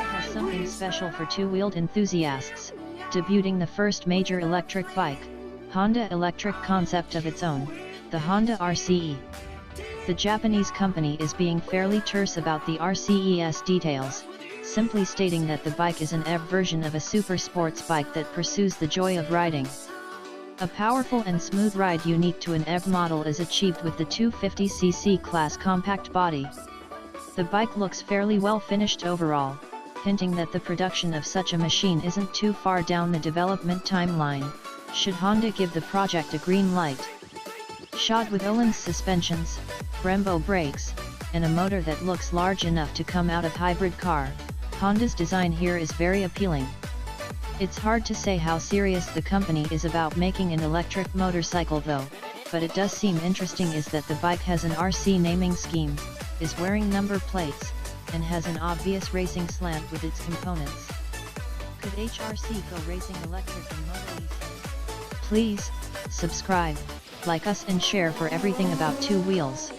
has something special for two-wheeled enthusiasts, debuting the first major electric bike, Honda electric concept of its own, the Honda RCE. The Japanese company is being fairly terse about the RCE's details, simply stating that the bike is an EV version of a super sports bike that pursues the joy of riding. A powerful and smooth ride unique to an EV model is achieved with the 250cc class compact body. The bike looks fairly well finished overall, hinting that the production of such a machine isn't too far down the development timeline, should Honda give the project a green light. Shod with Öhlins suspensions, Brembo brakes, and a motor that looks large enough to come out of hybrid car, Honda's design here is very appealing. It's hard to say how serious the company is about making an electric motorcycle though, but it does seem interesting is that the bike has an RC naming scheme, is wearing number plates, and has an obvious racing slant with its components. Could HRC go racing electric and Moto E? Please, subscribe, like us and share for everything about two wheels.